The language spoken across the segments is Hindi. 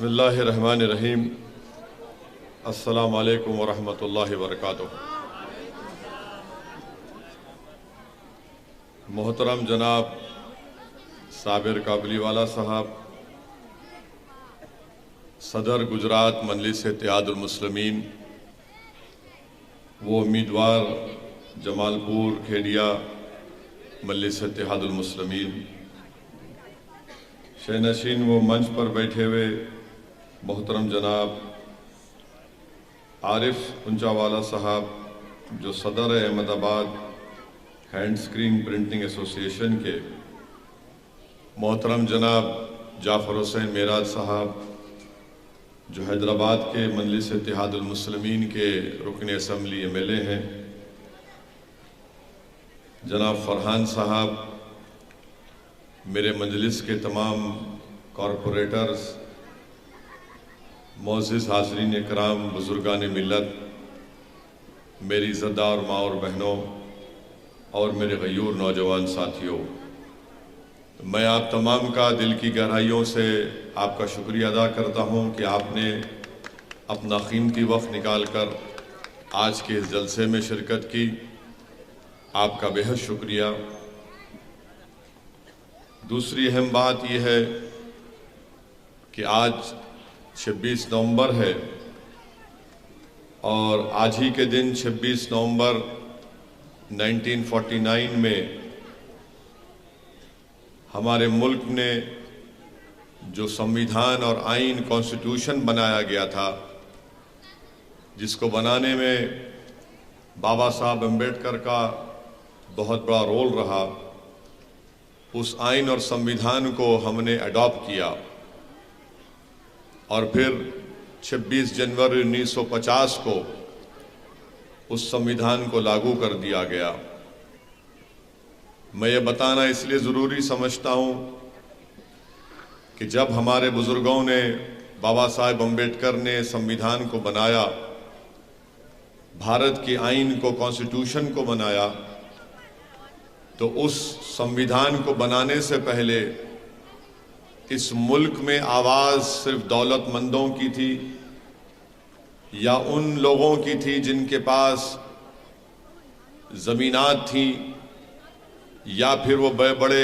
बिस्मिल्लाहिर्रहमानिर्रहीम। अस्सलामु अलैकुम वरहमतुल्लाहि वबरकातुहू। मोहतरम जनाब साबिर काबलीवाला साहब, सदर गुजरात मजलिस इत्तेहादुल मुस्लिमीन, वो उम्मीदवार जमालपुर खेड़िया मजलिस इत्तेहादुल मुस्लिमीन, शहनशीन वो मंच पर बैठे हुए मोहतरम जनाब आरिफ पुंचावाला साहब, जो सदर Ahmedabad hand screen printing association के, मोहतरम जनाब जाफ़र हुसैन मेराज साहब, जो हैदराबाद के मजलिस इत्तेहादुल मुस्लिमीन के रुकन असम्बली MLA हैं, जनाब फरहान साहब, मेरे मजलिस के तमाम कॉरपोरेटर्स, मोअज़्ज़िज़ हाज़रीन इकराम, बुज़ुर्गान मिल्लत, मेरी इज़्ज़तदार माँ और बहनों और मेरे गयूर नौजवान साथियों, मैं आप तमाम का दिल की गहराइयों से आपका शुक्रिया अदा करता हूँ कि आपने अपना कीमती वक्त निकाल कर आज के इस जलसे में शिरकत की। आपका बेहद शुक्रिया। दूसरी अहम बात यह है कि आज 26 नवंबर है और आज ही के दिन 26 नवंबर 1949 में हमारे मुल्क ने जो संविधान और आइन कॉन्स्टिट्यूशन बनाया गया था, जिसको बनाने में बाबा साहब अम्बेडकर का बहुत बड़ा रोल रहा, उस आइन और संविधान को हमने अडॉप्ट किया और फिर 26 जनवरी 1950 को उस संविधान को लागू कर दिया गया। मैं ये बताना इसलिए ज़रूरी समझता हूँ कि जब हमारे बुज़ुर्गों ने, बाबा साहब अम्बेडकर ने संविधान को बनाया, भारत की आइन को, कॉन्स्टिट्यूशन को बनाया, तो उस संविधान को बनाने से पहले इस मुल्क में आवाज़ सिर्फ दौलतमंदों की थी या उन लोगों की थी जिनके पास ज़मीनात थी या फिर वो बड़े बड़े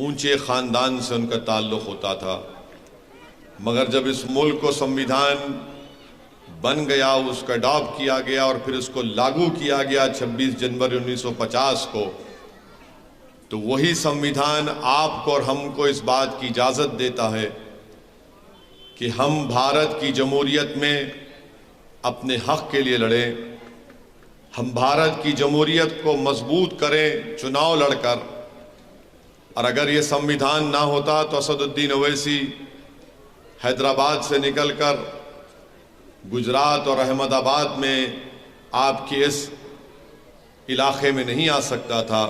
ऊंचे ख़ानदान से उनका ताल्लुक़ होता था। मगर जब इस मुल्क को संविधान बन गया, उसका अडॉप्ट किया गया और फिर उसको लागू किया गया 26 जनवरी 1950 को, तो वही संविधान आपको और हमको इस बात की इजाज़त देता है कि हम भारत की जमहूरियत में अपने हक़ के लिए लड़ें, हम भारत की जमहूरियत को मजबूत करें चुनाव लड़कर। और अगर ये संविधान ना होता तो असदुद्दीन ओवैसी हैदराबाद से निकलकर गुजरात और अहमदाबाद में आपके इस इलाके में नहीं आ सकता था।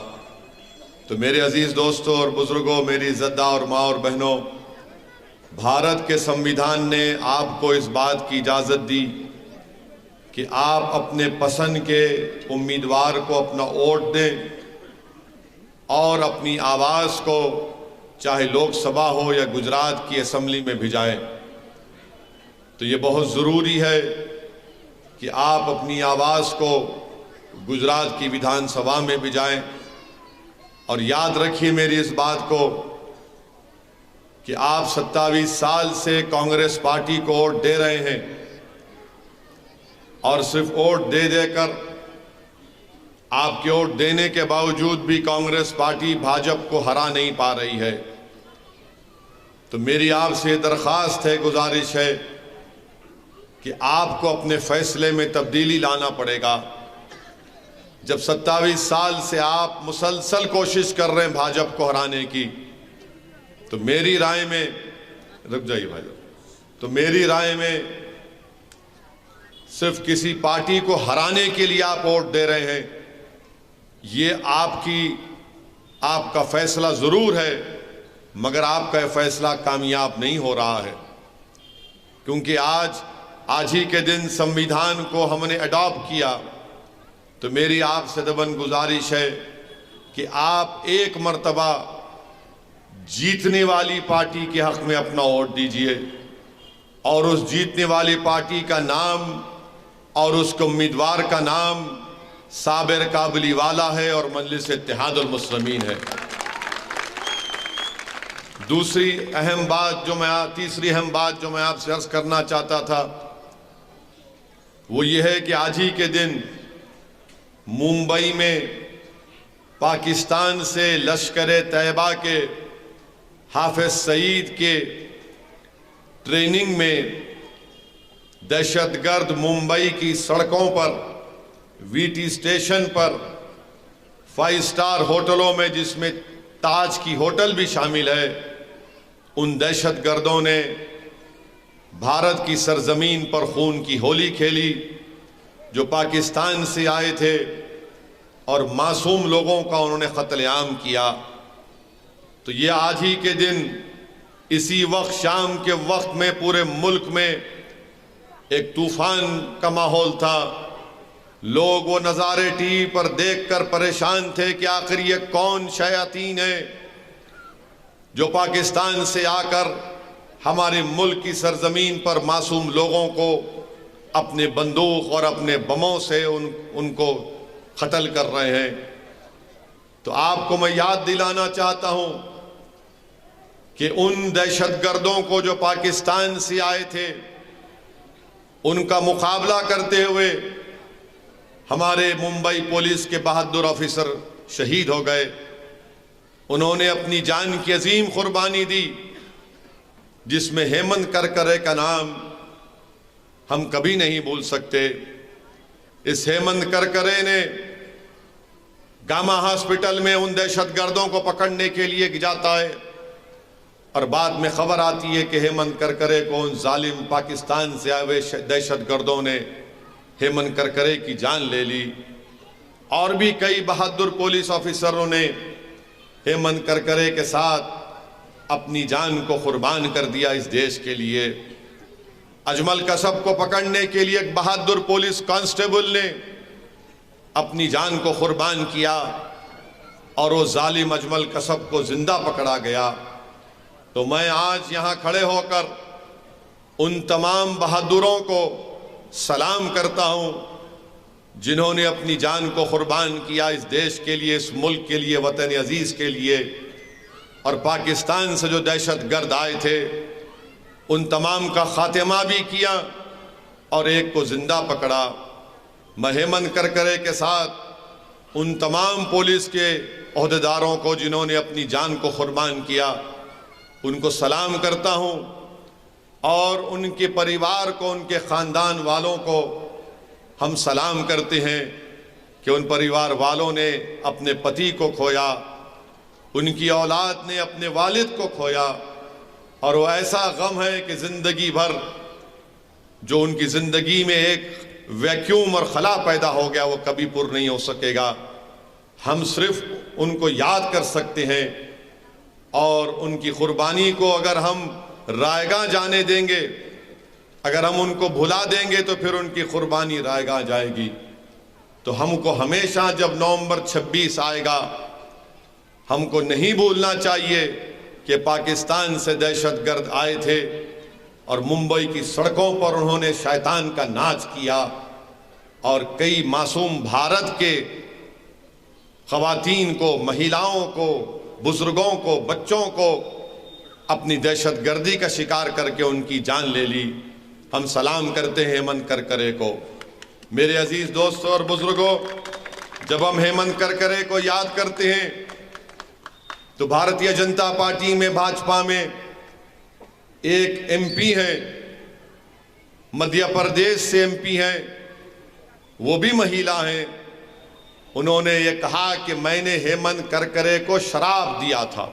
तो मेरे अजीज़ दोस्तों और बुज़ुर्गों, मेरी इज़्ज़तदार माँ और बहनों, भारत के संविधान ने आपको इस बात की इजाज़त दी कि आप अपने पसंद के उम्मीदवार को अपना वोट दें और अपनी आवाज़ को चाहे लोकसभा हो या गुजरात की असम्बली में भिजाएं। तो ये बहुत ज़रूरी है कि आप अपनी आवाज़ को गुजरात की विधानसभा में भिजाएं। और याद रखिए मेरी इस बात को कि आप 27 साल से कांग्रेस पार्टी को वोट दे रहे हैं और सिर्फ वोट दे देकर, आपके वोट देने के बावजूद भी कांग्रेस पार्टी भाजपा को हरा नहीं पा रही है। तो मेरी आपसे दरख्वास्त है, गुजारिश है कि आपको अपने फैसले में तब्दीली लाना पड़ेगा। जब 27 साल से आप मुसलसल कोशिश कर रहे हैं भाजपा को हराने की, तो मेरी राय में, रुक जाइए भाई, तो मेरी राय में सिर्फ किसी पार्टी को हराने के लिए आप वोट दे रहे हैं, ये आपका फैसला ज़रूर है, मगर आपका फैसला कामयाब नहीं हो रहा है। क्योंकि आज ही के दिन संविधान को हमने अडॉप्ट किया। तो मेरी आपसे दबन गुजारिश है कि आप एक मर्तबा जीतने वाली पार्टी के हक में अपना वोट दीजिए और उस जीतने वाली पार्टी का नाम और उसके उम्मीदवार का नाम साबिर काबलीवाला है और मजलिस इत्तेहादुल मुस्लिमीन है। तीसरी अहम बात जो मैं आपसे अर्ज करना चाहता था वो ये है कि आज ही के दिन मुंबई में पाकिस्तान से लश्कर तैयबा के हाफिज सईद के ट्रेनिंग में दहशतगर्द मुंबई की सड़कों पर, वीटी स्टेशन पर, 5 स्टार होटलों में जिसमें ताज की होटल भी शामिल है, उन दहशतगर्दों ने भारत की सरजमीन पर खून की होली खेली जो पाकिस्तान से आए थे और मासूम लोगों का उन्होंने कत्लेआम किया। तो ये आज ही के दिन इसी वक्त शाम के वक्त में पूरे मुल्क में एक तूफान का माहौल था। लोग वो नज़ारे टीवी पर देखकर परेशान थे कि आखिर ये कौन शयातीन है जो पाकिस्तान से आकर हमारे मुल्क की सरजमीन पर मासूम लोगों को अपने बंदूक और अपने बमों से उनको कत्ल कर रहे हैं। तो आपको मैं याद दिलाना चाहता हूं कि उन दहशतगर्दों को जो पाकिस्तान से आए थे उनका मुकाबला करते हुए हमारे मुंबई पुलिस के बहादुर ऑफिसर शहीद हो गए। उन्होंने अपनी जान की अजीम कुर्बानी दी जिसमें हेमंत करकरे का नाम हम कभी नहीं भूल सकते। इस हेमंत करकरे ने गामा हॉस्पिटल में उन दहशतगर्दों को पकड़ने के लिए जाता है और बाद में खबर आती है कि हेमंत करकरे को उन जालिम पाकिस्तान से आए हुए दहशतगर्दों ने हेमंत करकरे की जान ले ली। और भी कई बहादुर पुलिस ऑफिसरों ने हेमंत करकरे के साथ अपनी जान को कुर्बान कर दिया इस देश के लिए। अजमल कसब को पकड़ने के लिए एक बहादुर पुलिस कांस्टेबल ने अपनी जान को कुर्बान किया और वो जालिम अजमल कसब को जिंदा पकड़ा गया। तो मैं आज यहाँ खड़े होकर उन तमाम बहादुरों को सलाम करता हूँ जिन्होंने अपनी जान को कुर्बान किया इस देश के लिए, इस मुल्क के लिए, वतन अजीज के लिए। और पाकिस्तान से जो दहशतगर्द आए थे उन तमाम का खात्मा भी किया और एक को जिंदा पकड़ा। मैं हेमंत करकरे के साथ उन तमाम पुलिस के ओहदेदारों को जिन्होंने अपनी जान को कुर्बान किया उनको सलाम करता हूँ और उनके परिवार को, उनके ख़ानदान वालों को हम सलाम करते हैं कि उन परिवार वालों ने अपने पति को खोया, उनकी औलाद ने अपने वालिद को खोया और वो ऐसा गम है कि ज़िंदगी भर जो उनकी ज़िंदगी में एक वैक्यूम और खला पैदा हो गया वो कभी पूर्ण नहीं हो सकेगा। हम सिर्फ उनको याद कर सकते हैं और उनकी कुर्बानी को अगर हम रायगा जाने देंगे, अगर हम उनको भुला देंगे तो फिर उनकी कुर्बानी रायगा जाएगी। तो हमको हमेशा जब नवंबर 26 आएगा हमको नहीं भूलना चाहिए कि पाकिस्तान से दहशतगर्द आए थे और मुंबई की सड़कों पर उन्होंने शैतान का नाच किया और कई मासूम भारत के ख़वातीन को, महिलाओं को, बुजुर्गों को, बच्चों को अपनी दहशतगर्दी का शिकार करके उनकी जान ले ली। हम सलाम करते हैं हेमंत करकरे को। मेरे अजीज दोस्तों और बुजुर्गों, जब हम हेमंत करकरे को याद करते हैं तो भारतीय जनता पार्टी में, भाजपा में एक एमपी है, मध्य प्रदेश से एमपी है, वो भी महिला है। उन्होंने ये कहा कि मैंने हेमंत करकरे को शराब दिया था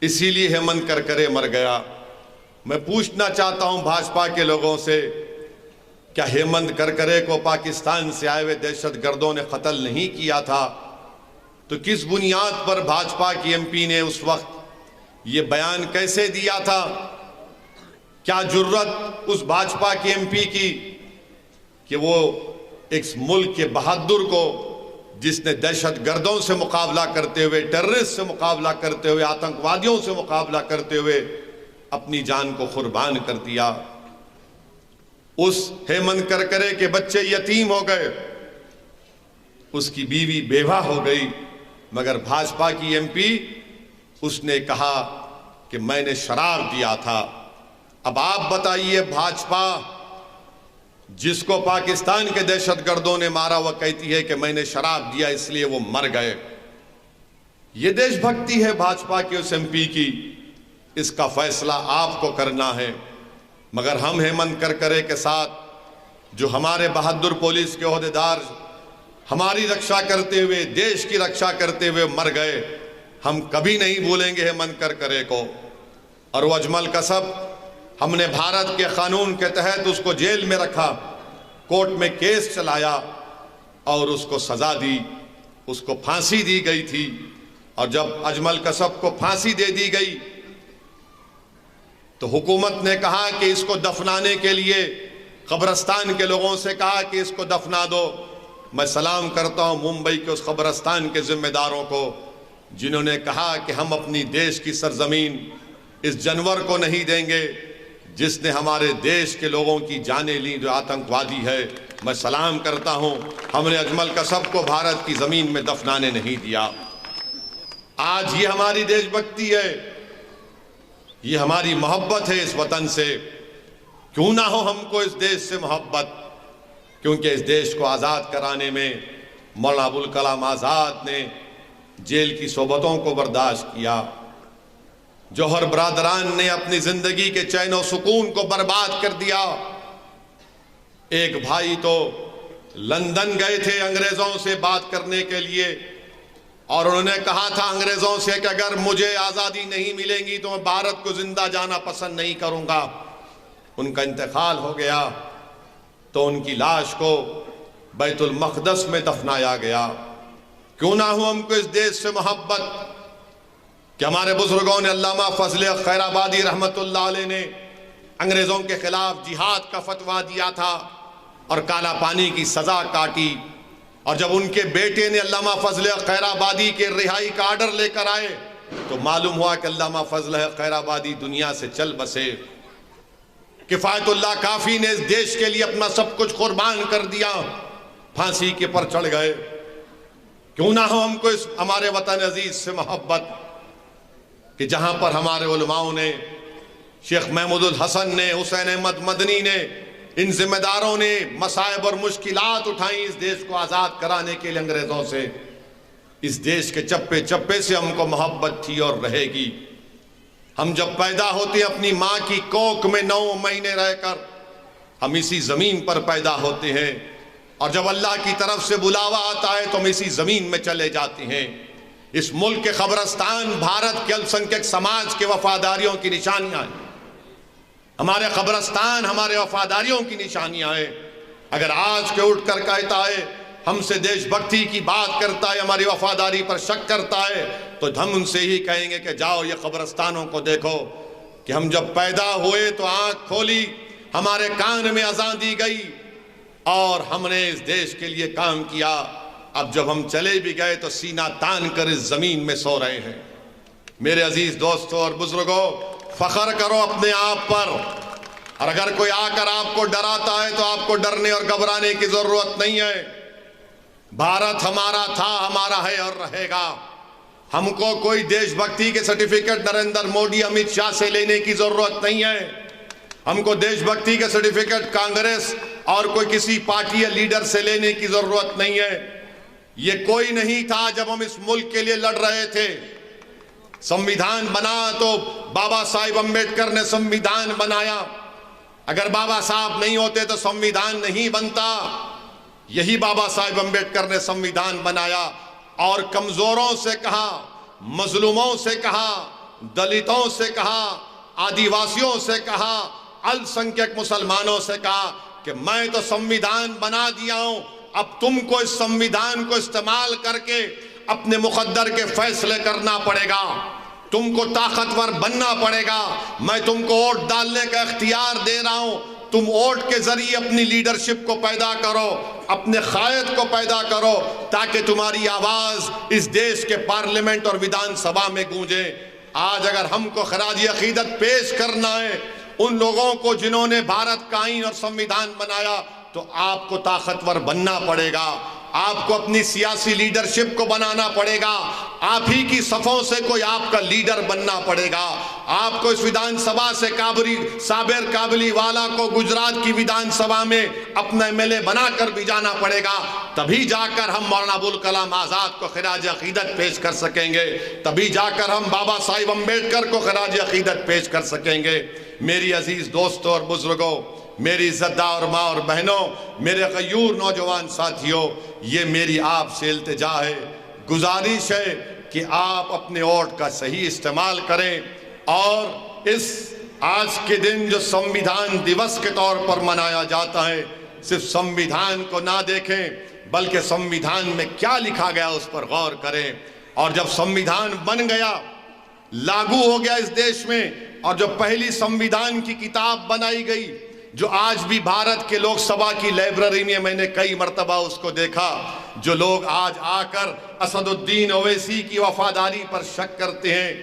इसीलिए हेमंत करकरे मर गया। मैं पूछना चाहता हूं भाजपा के लोगों से, क्या हेमंत करकरे को पाकिस्तान से आए हुए दहशतगर्दों ने कत्ल नहीं किया था? तो किस बुनियाद पर भाजपा की एमपी ने उस वक्त ये बयान कैसे दिया था? क्या जुर्रत उस भाजपा की एमपी की कि वो एक मुल्क के बहादुर को जिसने दहशत गर्दों से मुकाबला करते हुए, टेररिस्ट से मुकाबला करते हुए, आतंकवादियों से मुकाबला करते हुए अपनी जान को कुर्बान कर दिया। उस हेमंत करकरे के बच्चे यतीम हो गए, उसकी बीवी बेवा हो गई, मगर भाजपा की एमपी उसने कहा कि मैंने शराब दिया था। अब आप बताइए, भाजपा जिसको पाकिस्तान के दहशतगर्दों ने मारा वह कहती है कि मैंने शराब दिया इसलिए वो मर गए। ये देशभक्ति है भाजपा की उस एमपी की। इसका फैसला आपको करना है। मगर हम हेमंत करकरे के साथ जो हमारे बहादुर पुलिस के ओहदेदार हमारी रक्षा करते हुए, देश की रक्षा करते हुए मर गए, हम कभी नहीं भूलेंगे हेमंत करकरे को। और वो अजमल कसब, हमने भारत के कानून के तहत उसको जेल में रखा, कोर्ट में केस चलाया और उसको सजा दी, उसको फांसी दी गई थी। और जब अजमल कसब को फांसी दे दी गई तो हुकूमत ने कहा कि इसको दफनाने के लिए कब्रिस्तान के लोगों से कहा कि इसको दफना दो। मैं सलाम करता हूं मुंबई के उस कब्रिस्तान के जिम्मेदारों को जिन्होंने कहा कि हम अपनी देश की सरजमीन इस जानवर को नहीं देंगे जिसने हमारे देश के लोगों की जानें ली, जो आतंकवादी है। मैं सलाम करता हूं, हमने अजमल कसब को भारत की जमीन में दफनाने नहीं दिया। आज ये हमारी देशभक्ति है, ये हमारी मोहब्बत है इस वतन से। क्यों ना हो हमको इस देश से मोहब्बत, क्योंकि इस देश को आज़ाद कराने में मौलाना अबुल कलाम आज़ाद ने जेल की सोबतों को बर्दाश्त किया। जौहर बरादरान ने अपनी जिंदगी के चैन और सुकून को बर्बाद कर दिया। एक भाई तो लंदन गए थे अंग्रेजों से बात करने के लिए और उन्होंने कहा था अंग्रेजों से कि अगर मुझे आज़ादी नहीं मिलेगी तो मैं भारत को जिंदा जाना पसंद नहीं करूंगा। उनका इंतकाल हो गया तो उनकी लाश को बैतुल मक़दस में दफनाया गया। क्यों ना हो हमको इस देश से मोहब्बत कि हमारे बुजुर्गों ने, अल्लामा फजल खैराबादी रहमतुल्लाह अलैह ने अंग्रेज़ों के खिलाफ जिहाद का फतवा दिया था और काला पानी की सज़ा काटी। और जब उनके बेटे ने अल्लामा फजल खैराबादी के रिहाई का आर्डर लेकर आए तो मालूम हुआ कि अल्लामा फजल खैराबादी दुनिया से चल बसे। किफ़ायतुल्लाह काफ़ी ने इस देश के लिए अपना सब कुछ कुर्बान कर दिया, फांसी के पर चढ़ गए। क्यों ना हो हमको इस हमारे वतन अजीज से मोहब्बत कि जहां पर हमारे उलमाओं ने, शेख महमूदुल हसन ने, हुसैन अहमद मदनी ने, इन जिम्मेदारों ने मसाइब और मुश्किलात उठाई इस देश को आज़ाद कराने के लिए अंग्रेज़ों से। इस देश के चप्पे चप्पे से हमको मोहब्बत थी और रहेगी। हम जब पैदा होते अपनी माँ की कोख में 9 महीने रहकर हम इसी ज़मीन पर पैदा होते हैं और जब अल्लाह की तरफ से बुलावा आता है तो हम इसी ज़मीन में चले जाते हैं। इस मुल्क के कब्रिस्तान भारत के अल्पसंख्यक समाज के वफादारियों की निशानियां हैं। हमारे कब्रिस्तान हमारे वफादारियों की निशानियां हैं। अगर आज के उठ कर कहता है, हमसे देशभक्ति की बात करता है, हमारी वफादारी पर शक करता है, तो हम उनसे ही कहेंगे कि जाओ ये कब्रिस्तानों को देखो कि हम जब पैदा हुए तो आँख खोली, हमारे कान में अज़ान दी गई और हमने इस देश के लिए काम किया। अब जब हम चले भी गए तो सीना तान कर इस जमीन में सो रहे हैं। मेरे अजीज दोस्तों और बुजुर्गों, फख्र करो अपने आप पर। और अगर कोई आकर आपको डराता है तो आपको डरने और घबराने की जरूरत नहीं है। भारत हमारा था, हमारा है और रहेगा। हमको कोई देशभक्ति के सर्टिफिकेट नरेंद्र मोदी, अमित शाह से लेने की जरूरत नहीं है। हमको देशभक्ति के सर्टिफिकेट कांग्रेस और कोई किसी पार्टी या लीडर से लेने की जरूरत नहीं है। ये कोई नहीं था जब हम इस मुल्क के लिए लड़ रहे थे। संविधान बना तो बाबा साहिब अम्बेडकर ने संविधान बनाया। अगर बाबा साहब नहीं होते तो संविधान नहीं बनता। यही बाबा साहिब अम्बेडकर ने संविधान बनाया और कमजोरों से कहा, मजलूमों से कहा, दलितों से कहा, आदिवासियों से कहा, अल्पसंख्यक मुसलमानों से कहा कि मैं तो संविधान बना दिया हूं, अब तुमको इस संविधान को इस्तेमाल करके अपने मुकद्दर के फैसले करना पड़ेगा। तुमको ताकतवर बनना पड़ेगा। मैं तुमको वोट डालने का इख्तियार दे रहा हूं, तुम वोट के जरिए अपनी लीडरशिप को पैदा करो, अपने कायद को पैदा करो, ताकि तुम्हारी आवाज इस देश के पार्लियामेंट और विधानसभा में गूंजे। आज अगर हमको खराज अकीदत पेश करना है उन लोगों को जिन्होंने भारत का आईन और संविधान बनाया, तो आपको ताकतवर बनना पड़ेगा, आपको अपनी सियासी लीडरशिप को बनाना पड़ेगा, आप ही की सफ़ों से कोई आपका लीडर बनना पड़ेगा। आपको इस विधानसभा से साबिर काबली वाला को गुजरात की विधानसभा में अपना एमएलए बनाकर भी जाना पड़ेगा, तभी जाकर हम मौलाना अबुल कलाम आज़ाद को खिराज अकीदत पेश कर सकेंगे, तभी जाकर हम बाबा साहिब अम्बेडकर को खिराज अकीदत पेश कर सकेंगे। मेरी अजीज़ दोस्तों और बुजुर्गों, मेरी इज़्ज़तदार माँ और बहनों, मेरे गयूर नौजवान साथियों, ये मेरी आपसे इल्तिजा है, गुजारिश है कि आप अपने वोट का सही इस्तेमाल करें और इस आज के दिन जो संविधान दिवस के तौर पर मनाया जाता है, सिर्फ संविधान को ना देखें बल्कि संविधान में क्या लिखा गया उस पर गौर करें। और जब संविधान बन गया, लागू हो गया इस देश में, और जब पहली संविधान की किताब बनाई गई जो आज भी भारत के लोकसभा की लाइब्रेरी में मैंने कई मर्तबा उसको देखा, जो लोग आज आकर असदुद्दीन ओवैसी की वफादारी पर शक करते हैं,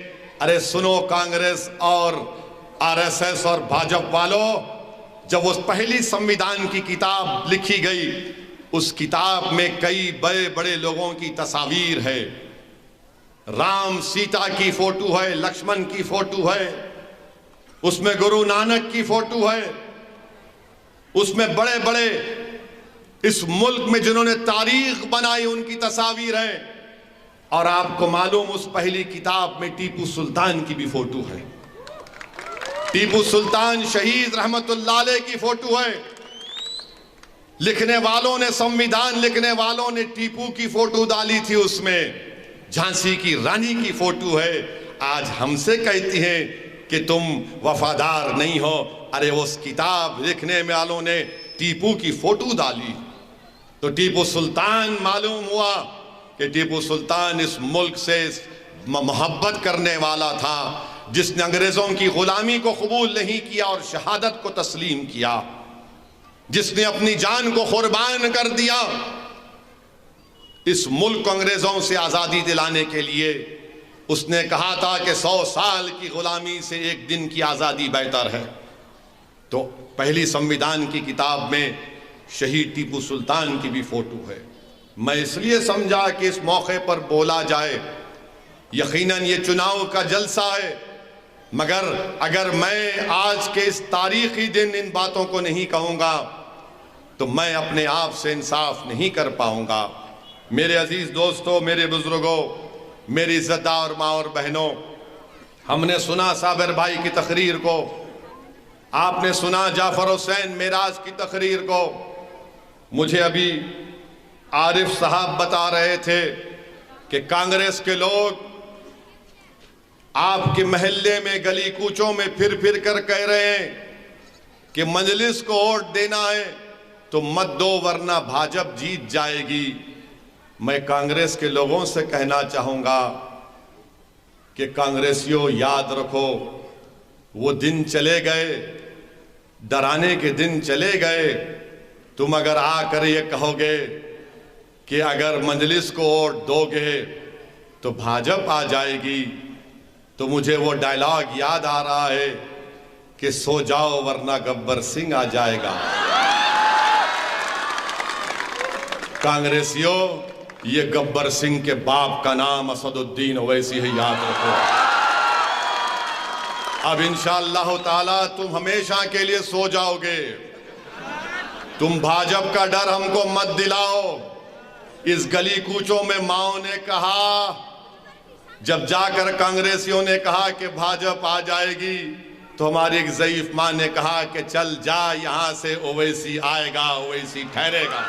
अरे सुनो कांग्रेस और आरएसएस और भाजपा वालों, जब उस पहली संविधान की किताब लिखी गई, उस किताब में कई बड़े बड़े लोगों की तस्वीर है, राम सीता की फोटो है, लक्ष्मण की फोटो है, उसमें गुरु नानक की फोटो है, उसमें बड़े बड़े इस मुल्क में जिन्होंने तारीख बनाई उनकी तस्वीर है, और आपको मालूम उस पहली किताब में टीपू सुल्तान की भी फोटो है, टीपू सुल्तान शहीद रहमतुल्लाह अलैह की फोटो है। लिखने वालों ने, संविधान लिखने वालों ने टीपू की फोटो डाली थी, उसमें झांसी की रानी की फोटो है। आज हमसे कहती हैं कि तुम वफादार नहीं हो, अरे उस किताब लिखने वालों ने टीपू की फोटो डाली, तो टीपू सुल्तान मालूम हुआ कि टीपू सुल्तान इस मुल्क से मोहब्बत करने वाला था, जिसने अंग्रेजों की गुलामी को कबूल नहीं किया और शहादत को तस्लीम किया, जिसने अपनी जान को कुर्बान कर दिया इस मुल्क को अंग्रेजों से आज़ादी दिलाने के लिए। उसने कहा था कि 100 साल की गुलामी से एक दिन की आज़ादी बेहतर है। तो पहली संविधान की किताब में शहीद टीपू सुल्तान की भी फोटो है। मैं इसलिए समझा कि इस मौके पर बोला जाए। यकीनन ये चुनाव का जलसा है, मगर अगर मैं आज के इस तारीखी दिन इन बातों को नहीं कहूँगा तो मैं अपने आप से इंसाफ नहीं कर पाऊँगा। मेरे अजीज़ दोस्तों, मेरे बुजुर्गों, मेरी इज़्ज़तदार माँ और बहनों, हमने सुना साबिर भाई की तकरीर को, आपने सुना जाफर हुसैन मेराज की तकरीर को। मुझे अभी आरिफ साहब बता रहे थे कि कांग्रेस के लोग आपके महल्ले में, गली कूचों में फिर फिर कर कह रहे हैं कि मजलिस को वोट देना है तो मत दो वरना भाजपा जीत जाएगी। मैं कांग्रेस के लोगों से कहना चाहूँगा कि कांग्रेसियों याद रखो, वो दिन चले गए, डराने के दिन चले गए। तुम अगर आकर ये कहोगे कि अगर मजलिस को वोट दोगे तो भाजपा आ जाएगी, तो मुझे वो डायलॉग याद आ रहा है कि सो जाओ वरना गब्बर सिंह आ जाएगा। कांग्रेसियों, ये गब्बर सिंह के बाप का नाम असदुद्दीन ओवैसी है, याद रखो। अब इंशाअल्लाह ताला तुम हमेशा के लिए सो जाओगे। तुम भाजपा का डर हमको मत दिलाओ। इस गली कूचों में माओ ने कहा, जब जाकर कांग्रेसियों ने कहा कि भाजपा आ जाएगी, तो हमारी एक ज़ईफ माँ ने कहा कि चल जा यहाँ से, ओवैसी आएगा, ओवैसी ठहरेगा।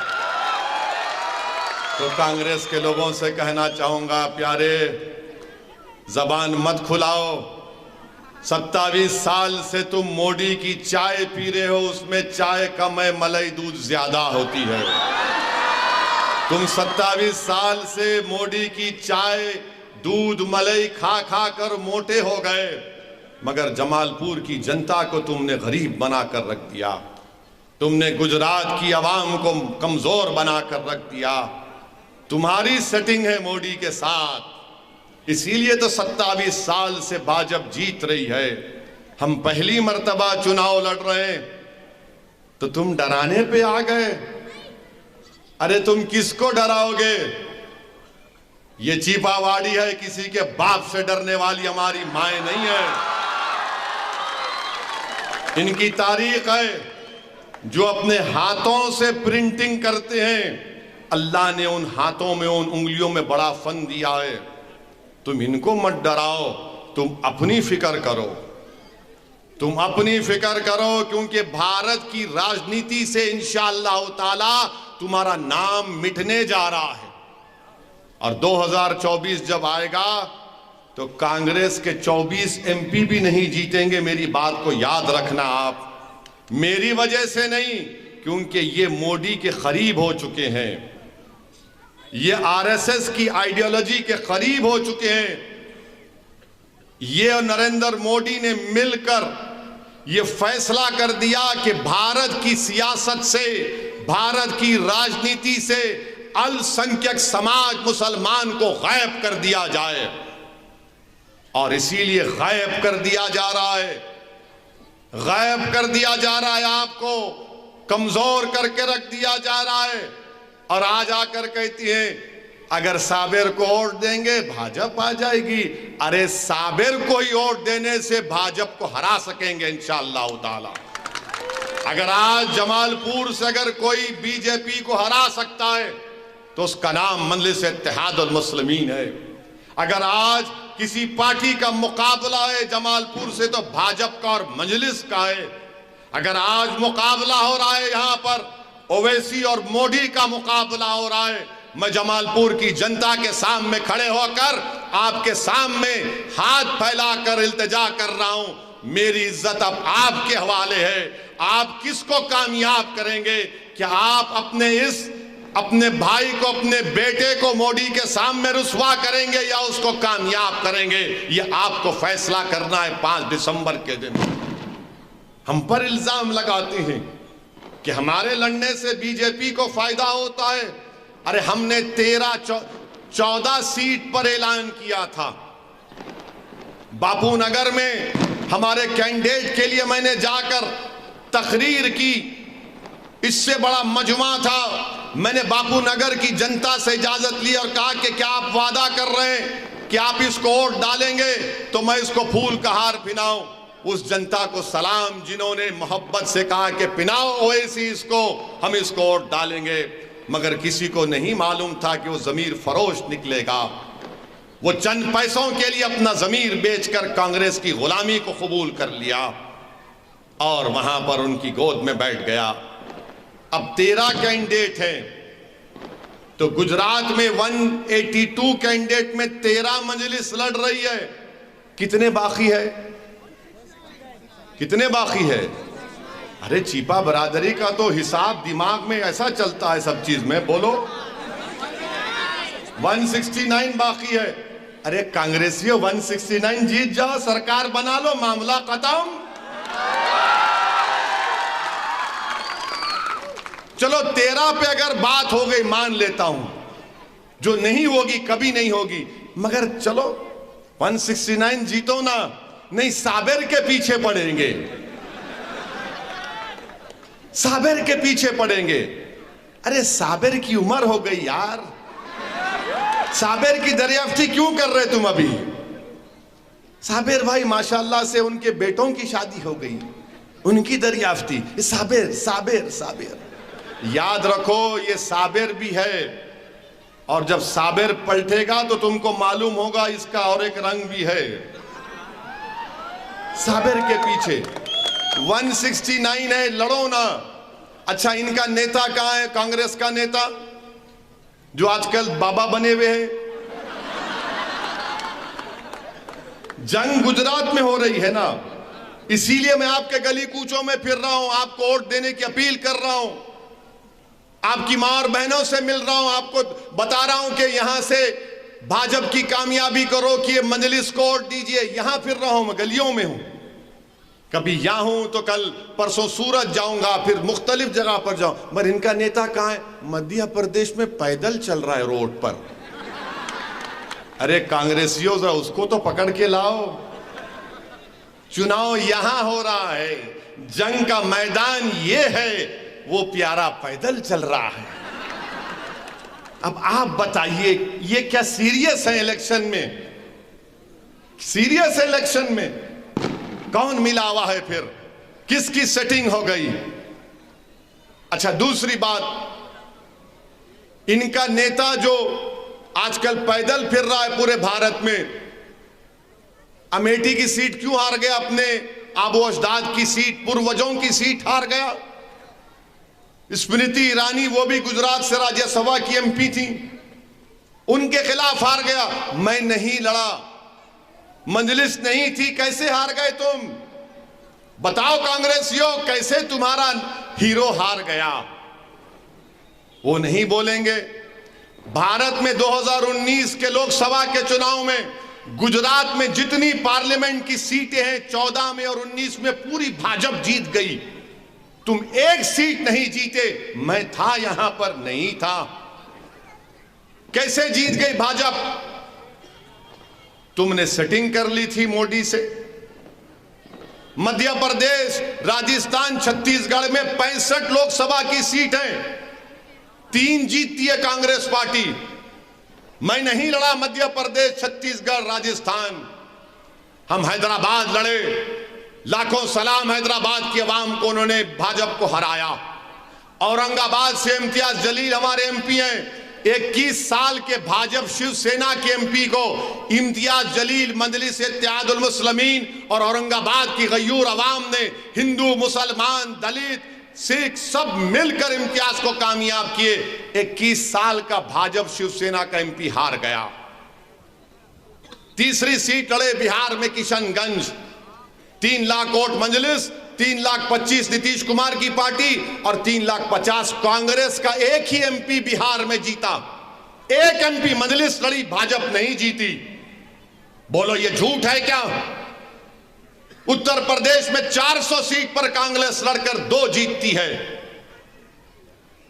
तो कांग्रेस के लोगों से कहना चाहूँगा, प्यारे जबान मत खुलाओ। 27 साल से तुम मोदी की चाय पी रहे हो, उसमें चाय कम है, मलाई दूध ज्यादा होती है। तुम 27 साल से मोदी की चाय, दूध, मलाई खा खा कर मोटे हो गए, मगर जमालपुर की जनता को तुमने गरीब बना कर रख दिया। तुमने गुजरात की आवाम को कमजोर बनाकर रख दिया। तुम्हारी सेटिंग है मोदी के साथ, इसीलिए तो 27 साल से भाजपा जीत रही है। हम पहली मर्तबा चुनाव लड़ रहे हैं तो तुम डराने पे आ गए। अरे तुम किसको डराओगे? ये चीपावाड़ी है, किसी के बाप से डरने वाली हमारी माएं नहीं है। इनकी तारीख है जो अपने हाथों से प्रिंटिंग करते हैं। अल्लाह ने उन हाथों में, उन उंगलियों में बड़ा फन दिया है। तुम इनको मत डराओ, तुम अपनी फिक्र करो, तुम अपनी फिक्र करो, क्योंकि भारत की राजनीति से इंशाअल्लाह ताला तुम्हारा नाम मिटने जा रहा है। और 2024 जब आएगा तो कांग्रेस के 24 एमपी भी नहीं जीतेंगे। मेरी बात को याद रखना आप, मेरी वजह से नहीं, क्योंकि ये मोदी के करीब हो चुके हैं, ये आरएसएस की आइडियोलॉजी के करीब हो चुके हैं। ये और नरेंद्र मोदी ने मिलकर ये फैसला कर दिया कि भारत की सियासत से, भारत की राजनीति से अल्पसंख्यक समाज मुसलमान को गायब कर दिया जाए। और इसीलिए गायब कर दिया जा रहा है, गायब कर दिया जा रहा है, आपको कमजोर करके रख दिया जा रहा है। और आज आकर कहती है अगर साबिर को वोट देंगे भाजपा आ जाएगी। अरे साबिर को ही वोट देने से भाजपा को हरा सकेंगे इंशाअल्लाह ताला। अगर आज जमालपुर से अगर कोई बीजेपी को हरा सकता है तो उसका नाम मजलिस इत्तेहादुल मुस्लिमीन है। अगर आज किसी पार्टी का मुकाबला है जमालपुर से तो भाजपा का और मजलिस का है। अगर आज मुकाबला हो रहा है यहाँ पर ओवैसी और मोदी का मुकाबला हो रहा है, मैं जमालपुर की जनता के सामने खड़े होकर आपके सामने हाथ फैलाकर इल्तिजा कर रहा हूं, मेरी इज्जत अब आपके हवाले है। आप किसको कामयाब करेंगे? क्या आप अपने भाई को, अपने बेटे को मोदी के सामने रुसवा करेंगे या उसको कामयाब करेंगे? ये आपको फैसला करना है 5 दिसंबर के दिन। हम पर इल्जाम लगाते हैं कि हमारे लड़ने से बीजेपी को फायदा होता है। अरे हमने 13-14 सीट पर ऐलान किया था। बापू नगर में हमारे कैंडिडेट के लिए मैंने जाकर तकरीर की, इससे बड़ा मजमा था। मैंने बापू नगर की जनता से इजाजत ली और कहा कि क्या आप वादा कर रहे हैं कि आप इसको वोट डालेंगे तो मैं इसको फूल का हार पिनाऊं। उस जनता को सलाम जिन्होंने मोहब्बत से कहा कि पिनाओ ओवैसी इसको, हम इसको वोट डालेंगे। मगर किसी को नहीं मालूम था कि वो जमीर फरोश निकलेगा। वो चंद पैसों के लिए अपना जमीर बेचकर कांग्रेस की गुलामी को कबूल कर लिया और वहां पर उनकी गोद में बैठ गया। अब 13 कैंडिडेट हैं तो गुजरात में 182 कैंडिडेट में 13 मजलिस लड़ रही है। कितने बाकी है? कितने बाकी है? अरे चीपा बरादरी का तो हिसाब दिमाग में ऐसा चलता है सब चीज में, बोलो 169 बाकी है। अरे कांग्रेसियों 169 जीत जाओ, सरकार बना लो, मामला खत्म। चलो 13 पे अगर बात हो गई मान लेता हूं, जो नहीं होगी कभी नहीं होगी, मगर चलो 169 जीतो ना, नहीं साबिर के पीछे पड़ेंगे, साबिर के पीछे पड़ेंगे। अरे साबिर की उम्र हो गई यार, साबिर की दरियाफ्ती क्यों कर रहे तुम अभी? साबिर भाई माशाल्लाह से उनके बेटों की शादी हो गई, उनकी दरियाफ्ती। साबिर साबिर साबिर, याद रखो ये साबिर भी है। और जब साबिर पलटेगा तो तुमको मालूम होगा इसका और एक रंग भी है। साबिर के पीछे 169 है, लड़ो ना। अच्छा इनका नेता कहां है? कांग्रेस का नेता जो आजकल बाबा बने हुए हैं। जंग गुजरात में हो रही है ना, इसीलिए मैं आपके गली कूचों में फिर रहा हूं, आपको वोट देने की अपील कर रहा हूं, आपकी मां और बहनों से मिल रहा हूं, आपको बता रहा हूं कि यहां से भाजपा की कामयाबी करो कि ये मजलिस को वोट दीजिए। यहां फिर रहा हूं, मैं गलियों में हूं, कभी यहाँ हूं तो कल परसों सूरत जाऊंगा, फिर मुख्तलिफ जगह पर जाऊं। मगर इनका नेता कहाँ है? मध्य प्रदेश में पैदल चल रहा है रोड पर। अरे कांग्रेसियों, जरा उसको तो पकड़ के लाओ। चुनाव यहां हो रहा है, जंग का मैदान ये है, वो प्यारा पैदल चल रहा है। अब आप बताइए, ये क्या सीरियस है इलेक्शन में? सीरियस इलेक्शन में कौन मिला हुआ है? फिर किसकी सेटिंग हो गई? अच्छा, दूसरी बात, इनका नेता जो आजकल पैदल फिर रहा है पूरे भारत में, अमेठी की सीट क्यों हार गया? अपने आबो अजदाद की सीट, पूर्वजों की सीट हार गया। स्मृति ईरानी, वो भी गुजरात से राज्यसभा की एमपी थी, उनके खिलाफ हार गया। मैं नहीं लड़ा, मजलिस नहीं थी, कैसे हार गए तुम? बताओ कांग्रेसियों, कैसे तुम्हारा हीरो हार गया? वो नहीं बोलेंगे। भारत में 2019 के लोकसभा के चुनाव में गुजरात में जितनी पार्लियामेंट की सीटें हैं 14 में और 19 में पूरी भाजपा जीत गई। तुम एक सीट नहीं जीते। मैं था यहां पर, नहीं था। कैसे जीत गई भाजपा? तुमने सेटिंग कर ली थी मोदी से। मध्य प्रदेश, राजस्थान, छत्तीसगढ़ में 65 लोकसभा की सीट हैं, 3 जीतती है कांग्रेस पार्टी। मैं नहीं लड़ा मध्य प्रदेश, छत्तीसगढ़, राजस्थान। हम हैदराबाद लड़े, लाखों सलाम हैदराबाद की आवाम को, उन्होंने भाजपा को हराया। औरंगाबाद से इम्तियाज जलील हमारे एमपी हैं। 21 साल के भाजपा शिवसेना के एमपी को इम्तियाज जलील, मजलिस इत्तेहादुल मुस्लिमीन और औरंगाबाद की गयूर आवाम ने, हिंदू, मुसलमान, दलित, सिख सब मिलकर इम्तियाज को कामयाब किए। 21 साल का भाजपा शिवसेना का एमपी हार गया। तीसरी सीट लड़े बिहार में किशनगंज, 3 लाख वोट मजलिस, 3,25,000 नीतीश कुमार की पार्टी और 3,50,000 कांग्रेस का। एक ही एमपी बिहार में जीता, एक एमपी मजलिस लड़ी, भाजपा नहीं जीती। बोलो ये झूठ है क्या? उत्तर प्रदेश में 400 सीट पर कांग्रेस लड़कर 2 जीतती है।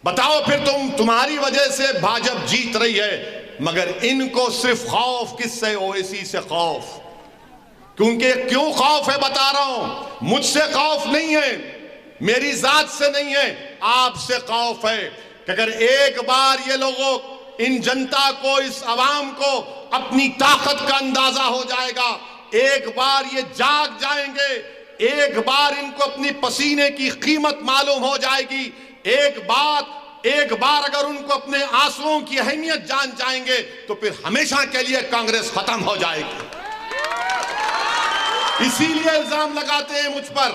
बताओ फिर तुम्हारी वजह से भाजपा जीत रही है, मगर इनको सिर्फ खौफ किससे? ओवैसी से खौफ। क्योंकि क्यों खौफ है बता रहा हूं। मुझसे खौफ नहीं है, मेरी जात से नहीं है, आपसे खौफ है कि अगर एक बार ये लोगों, इन जनता को, इस आवाम को अपनी ताकत का अंदाजा हो जाएगा, एक बार ये जाग जाएंगे, एक बार इनको अपनी पसीने की कीमत मालूम हो जाएगी, एक बार अगर उनको अपने आंसुओं की अहमियत जान जाएंगे, तो फिर हमेशा के लिए कांग्रेस खत्म हो जाएगी। इसीलिए इल्जाम लगाते हैं मुझ पर,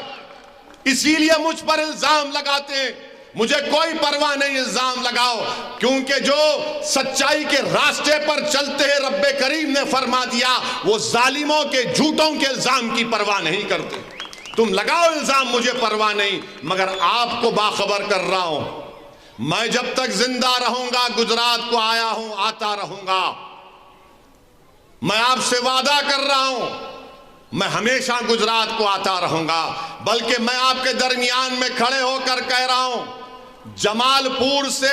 इसीलिए मुझ पर इल्जाम लगाते हैं। मुझे कोई परवाह नहीं, इल्जाम लगाओ, क्योंकि जो सच्चाई के रास्ते पर चलते हैं, रब्बे करीम ने फरमा दिया, वो जालिमों के, झूठों के इल्जाम की परवाह नहीं करते। तुम लगाओ इल्जाम, मुझे परवाह नहीं, मगर आपको बाखबर कर रहा हूं, मैं जब तक जिंदा रहूंगा गुजरात को आया हूं, आता रहूंगा। मैं आपसे वादा कर रहा हूं, मैं हमेशा गुजरात को आता रहूंगा। बल्कि मैं आपके दरमियान में खड़े होकर कह रहा हूं, जमालपुर से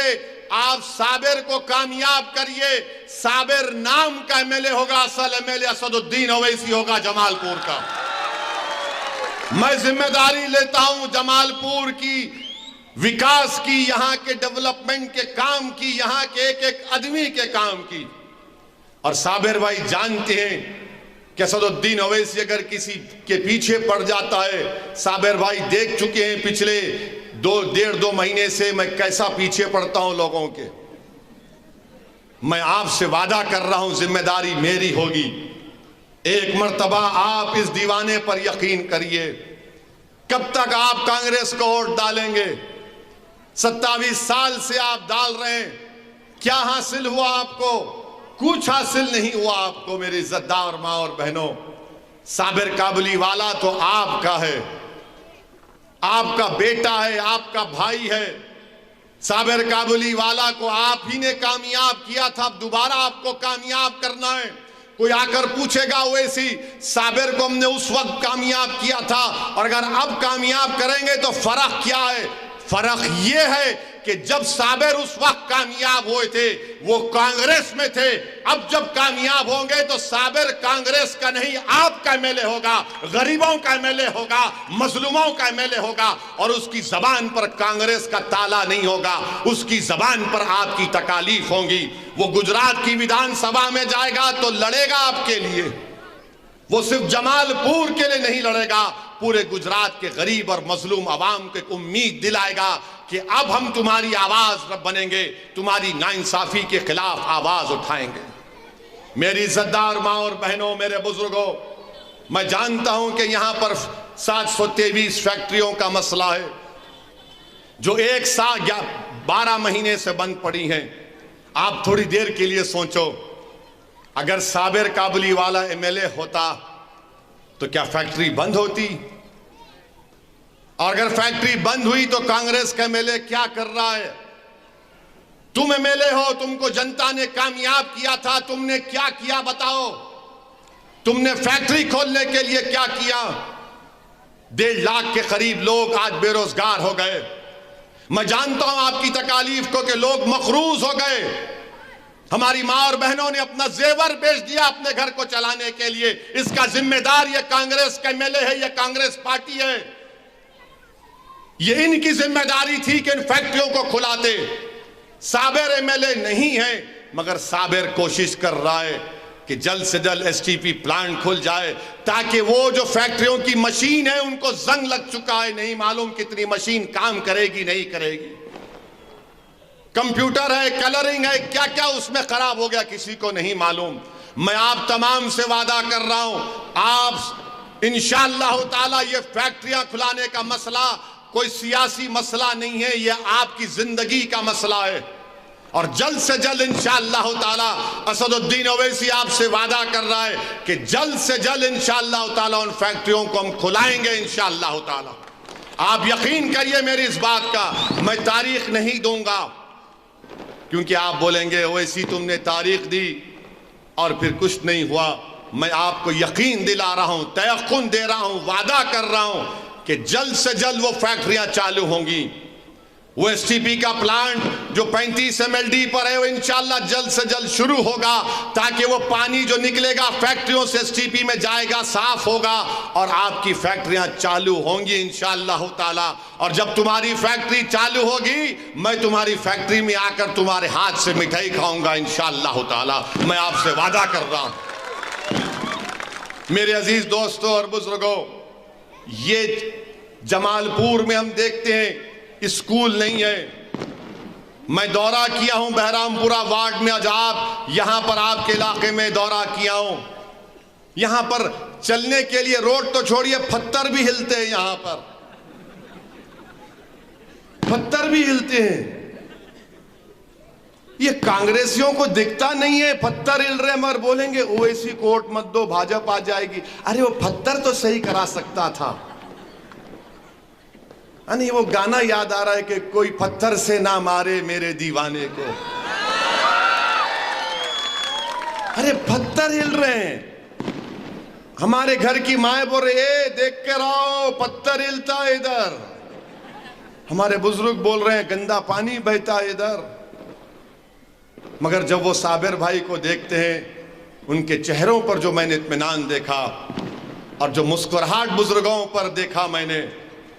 आप साबिर को कामयाब करिए। साबिर नाम का एमएलए होगा, असल एमएलए असदुद्दीन ओवैसी होगा जमालपुर का। मैं जिम्मेदारी लेता हूं जमालपुर की विकास की, यहां के डेवलपमेंट के काम की, यहां के एक एक आदमी के काम की। और साबिर भाई जानते हैं कि असदुद्दीन ओवैसी अगर किसी के पीछे पड़ जाता है, साबिर भाई देख चुके हैं पिछले 1.5-2 महीने से मैं कैसा पीछे पड़ता हूं लोगों के। मैं आपसे वादा कर रहा हूं, जिम्मेदारी मेरी होगी। एक मर्तबा आप इस दीवाने पर यकीन करिए। कब तक आप कांग्रेस को वोट डालेंगे? 27 साल से आप डाल रहे हैं, क्या हासिल हुआ आपको? कुछ हासिल नहीं हुआ आपको मेरी इज्जतदार मां और बहनों। साबिर काबुली वाला तो आपका है, आपका बेटा है, आपका भाई है। साबिर काबुली वाला को आप ही ने कामयाब किया था, अब दोबारा आपको कामयाब करना है। कोई आकर पूछेगा ओवैसी साबिर को हमने उस वक्त कामयाब किया था और अगर अब कामयाब करेंगे तो फर्क क्या है? फर्क ये है कि जब साबिर उस वक्त कामयाब हुए थे वो कांग्रेस में थे, अब जब कामयाब होंगे तो साबिर कांग्रेस का नहीं आपका एमएलए होगा, गरीबों का एमएलए होगा, मजलूमों का एमएलए होगा और उसकी जबान पर कांग्रेस का ताला नहीं होगा, उसकी जबान पर आपकी तकालीफ होंगी। वो गुजरात की विधानसभा में जाएगा तो लड़ेगा आपके लिए, वो सिर्फ जमालपुर के लिए नहीं लड़ेगा, पूरे गुजरात के गरीब और मजलूम अवाम को उम्मीद दिलाएगा कि अब हम तुम्हारी आवाज बनेंगे, तुम्हारी नाइंसाफी के खिलाफ आवाज उठाएंगे। मेरी इज्जतदार माँ और बहनों, मेरे बुजुर्गों, मैं जानता हूं कि यहां पर 723 फैक्ट्रियों का मसला है जो 1 साल या 12 महीने से बंद पड़ी हैं। आप थोड़ी देर के लिए सोचो, अगर साबिर काबुली वाला एमएलए होता तो क्या फैक्ट्री बंद होती? और अगर फैक्ट्री बंद हुई तो कांग्रेस का एमएलए क्या कर रहा है? तुम एमएलए हो, तुमको जनता ने कामयाब किया था, तुमने क्या किया बताओ? तुमने फैक्ट्री खोलने के लिए क्या किया? 1.5 लाख के करीब लोग आज बेरोजगार हो गए। मैं जानता हूं आपकी तकालीफ को कि लोग मखरूज हो गए। हमारी मां और बहनों ने अपना जेवर बेच दिया अपने घर को चलाने के लिए। इसका जिम्मेदार ये कांग्रेस का एमएलए है, ये कांग्रेस पार्टी है। ये इनकी जिम्मेदारी थी कि इन फैक्ट्रियों को खुलाते। साबिर एमएलए नहीं है, मगर साबिर कोशिश कर रहा है कि जल्द से जल्द एसटीपी प्लांट खुल जाए ताकि वो जो फैक्ट्रियों की मशीन है उनको जंग लग चुका है, नहीं मालूम कितनी मशीन काम करेगी नहीं करेगी। कंप्यूटर है, कलरिंग है, क्या क्या उसमें खराब हो गया किसी को नहीं मालूम। मैं आप तमाम से वादा कर रहा हूं, आप इंशाअल्लाह ताला ये फैक्ट्रियां खुलाने का मसला कोई सियासी मसला नहीं है, ये आपकी जिंदगी का मसला है। और जल्द से जल्द इंशाअल्लाह ताला असदुद्दीन ओवैसी आपसे वादा कर रहा है कि जल्द से जल्द इंशाअल्लाह ताला उन फैक्ट्रियों को हम खुलाएंगे इंशाअल्लाह ताला। आप यकीन करिए मेरी इस बात का, मैं तारीख नहीं दूंगा क्योंकि आप बोलेंगे ओवैसी तुमने तारीख दी और फिर कुछ नहीं हुआ। मैं आपको यकीन दिला रहा हूं, तयक़ुन दे रहा हूं, वादा कर रहा हूं कि जल्द से जल्द वो फैक्ट्रियां चालू होंगी। वो एसटीपी का प्लांट जो 35 MLD पर है वो इंशाअल्लाह जल्द से जल्द शुरू होगा ताकि वो पानी जो निकलेगा फैक्ट्रियों से एसटीपी में जाएगा, साफ होगा और आपकी फैक्ट्रियां चालू होंगी इंशाअल्लाह ताला। और जब तुम्हारी फैक्ट्री चालू होगी मैं तुम्हारी फैक्ट्री में आकर तुम्हारे हाथ से मिठाई खाऊंगा इंशाअल्लाह ताला, मैं आपसे वादा कर रहा हूं। मेरे अजीज दोस्तों और बुजुर्गों, ये जमालपुर में हम देखते हैं स्कूल नहीं है। मैं दौरा किया हूं बहरामपुरा वार्ड में, आज आप यहां पर आपके इलाके में दौरा किया हूं। यहां पर चलने के लिए रोड तो छोड़िए, पत्थर भी हिलते हैं, यहां पर पत्थर भी हिलते हैं। ये कांग्रेसियों को दिखता नहीं है पत्थर हिल रहे, मगर बोलेंगे ओवैसी को वोट मत दो भाजपा आ जाएगी। अरे वो पत्थर तो सही करा सकता था। नहीं, वो गाना याद आ रहा है कि कोई पत्थर से ना मारे मेरे दीवाने को। अरे पत्थर हिल रहे हैं। हमारे घर की माए बोल रहे देख के रहो पत्थर हिलता है इधर। हमारे बुजुर्ग बोल रहे हैं गंदा पानी बहता है इधर। मगर जब वो साबिर भाई को देखते हैं, उनके चेहरों पर जो मैंने इत्मीनान देखा और जो मुस्कुराहट बुजुर्गों पर देखा मैंने,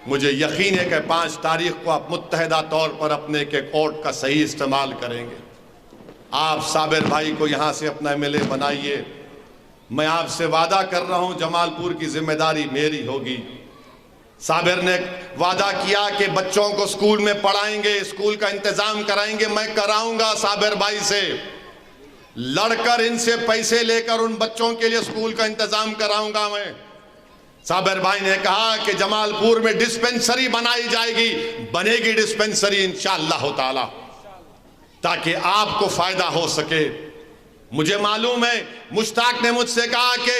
मुझे यकीन है कि 5 तारीख को आप मुत्तहिदा तौर पर अपने के वोट का सही इस्तेमाल करेंगे। आप साबिर भाई को यहां से अपना एमएलए बनाइए। मैं आपसे वादा कर रहा हूं जमालपुर की जिम्मेदारी मेरी होगी। साबिर ने वादा किया कि बच्चों को स्कूल में पढ़ाएंगे, स्कूल का इंतजाम कराएंगे। मैं कराऊंगा साबिर भाई से लड़कर, इनसे पैसे लेकर उन बच्चों के लिए स्कूल का इंतजाम कराऊंगा मैं। साबिर भाई ने कहा कि जमालपुर में डिस्पेंसरी बनाई जाएगी, बनेगी डिस्पेंसरी इंशाअल्लाह ताला, ताकि आपको फायदा हो सके। मुझे मालूम है मुश्ताक ने मुझसे कहा कि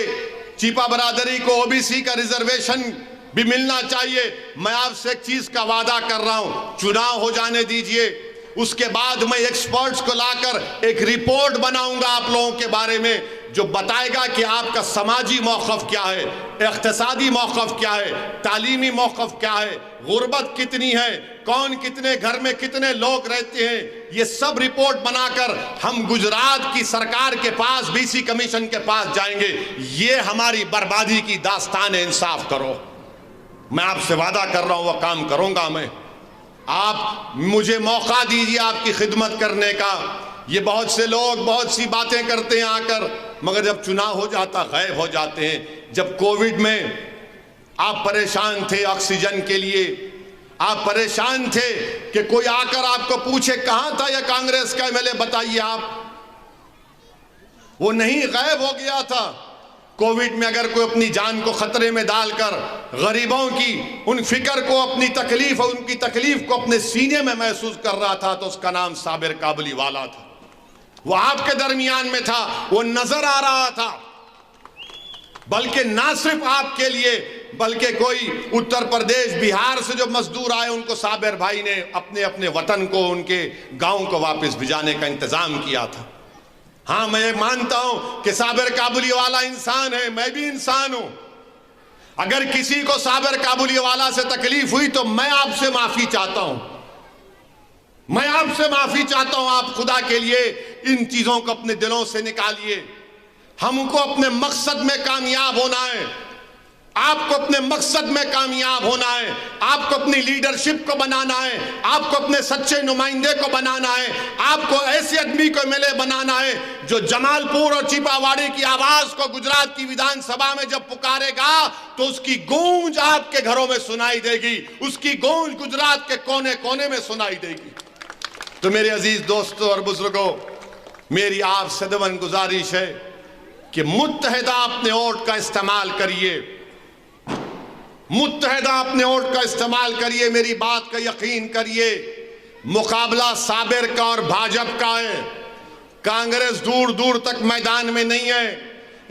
चीपा बरादरी को ओबीसी का रिजर्वेशन भी मिलना चाहिए। मैं आपसे एक चीज का वादा कर रहा हूं, चुनाव हो जाने दीजिए, उसके बाद मैं एक्सपर्ट्स को लाकर एक रिपोर्ट बनाऊंगा आप लोगों के बारे में, जो बताएगा कि आपका समाजी मौक़िफ़ क्या है, इक़्तिसादी मौक़िफ़ क्या है, तालीमी मौक़िफ़ क्या है, गुर्बत कितनी है, कौन कितने घर में कितने लोग रहते हैं। ये सब रिपोर्ट बनाकर हम गुजरात की सरकार के पास, बीसी कमीशन के पास जाएंगे। ये हमारी बर्बादी की दास्तान है, इंसाफ करो। मैं आपसे वादा कर रहा हूं, वह काम करूंगा मैं। आप मुझे मौका दीजिए आपकी खिदमत करने का। ये बहुत से लोग बहुत सी बातें करते हैं आकर, मगर जब चुनाव हो जाता गायब हो जाते हैं। जब कोविड में आप परेशान थे ऑक्सीजन के लिए, आप परेशान थे कि कोई आकर आपको पूछे कहां था यह कांग्रेस का एमएलए, बताइए आप, वो नहीं, गायब हो गया था। कोविड में अगर कोई अपनी जान को खतरे में डालकर गरीबों की उन फिक्र को, अपनी तकलीफ और उनकी तकलीफ को अपने सीने में महसूस कर रहा था, तो उसका नाम साबिर काबुली वाला था। वो आपके दरमियान में था, वो नजर आ रहा था। बल्कि ना सिर्फ आपके लिए, बल्कि कोई उत्तर प्रदेश बिहार से जो मजदूर आए उनको साबिर भाई ने अपने अपने वतन को, उनके गांव को वापस भिजाने का इंतजाम किया था। हाँ, मैं मानता हूं कि साबिर काबुली वाला इंसान है, मैं भी इंसान हूं। अगर किसी को साबिर काबुली वाला से तकलीफ हुई तो मैं आपसे माफी चाहता हूं, मैं आपसे माफी चाहता हूं। आप खुदा के लिए इन चीजों को अपने दिलों से निकालिए। हमको अपने मकसद में कामयाब होना है, आपको अपने मकसद में कामयाब होना है, आपको अपनी लीडरशिप को बनाना है, आपको अपने सच्चे नुमाइंदे को बनाना है, आपको ऐसे आदमी को एमएलए बनाना है जो जमालपुर और चिपावाड़ी की आवाज को गुजरात की विधानसभा में जब पुकारेगा तो उसकी गूंज आपके घरों में सुनाई देगी, उसकी गूंज गुजरात के कोने कोने में सुनाई देगी। तो मेरे अजीज दोस्तों और बुजुर्गों, मेरी आपसे दवन गुजारिश है कि मुत्तहिदा अपने वोट का इस्तेमाल करिए, मुत्तहिदा अपने वोट का इस्तेमाल करिए। मेरी बात का यकीन करिए, मुकाबला साबिर का और भाजपा का है। कांग्रेस दूर दूर तक मैदान में नहीं है।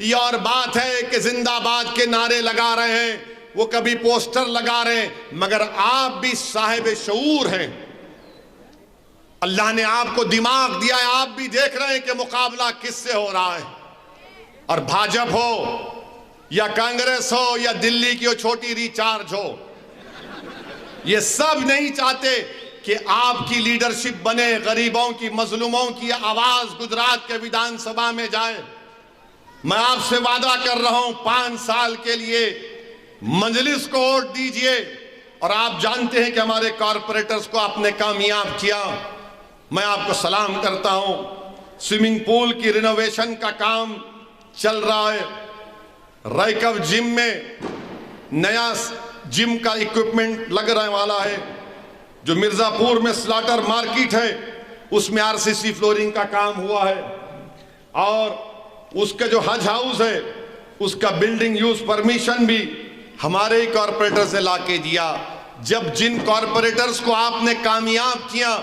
ये और बात है कि जिंदाबाद के नारे लगा रहे हैं, वो कभी पोस्टर लगा रहे हैं, मगर आप भी साहिब शऊर हैं। अल्लाह ने आपको दिमाग दिया है, आप भी देख रहे हैं कि मुकाबला किससे हो रहा है। और भाजपा हो या कांग्रेस हो या दिल्ली की वो छोटी रिचार्ज हो, ये सब नहीं चाहते कि आपकी लीडरशिप बने, गरीबों की, मजलूमों की आवाज गुजरात के विधानसभा में जाए। मैं आपसे वादा कर रहा हूं, 5 साल के लिए मजलिस को वोट दीजिए। और आप जानते हैं कि हमारे कॉरपोरेटर्स को आपने कामयाब किया, मैं आपको सलाम करता हूं। स्विमिंग पूल की रिनोवेशन का काम चल रहा है। रायकव जिम में नया जिम का इक्विपमेंट लग रहा वाला है। जो मिर्जापुर में स्लाटर मार्केट है उसमें आरसीसी फ्लोरिंग का काम हुआ है। और उसका जो हज हाउस है उसका बिल्डिंग यूज परमिशन भी हमारे ही कॉरपोरेटर से लाके दिया। जब जिन कॉरपोरेटर्स को आपने कामयाब किया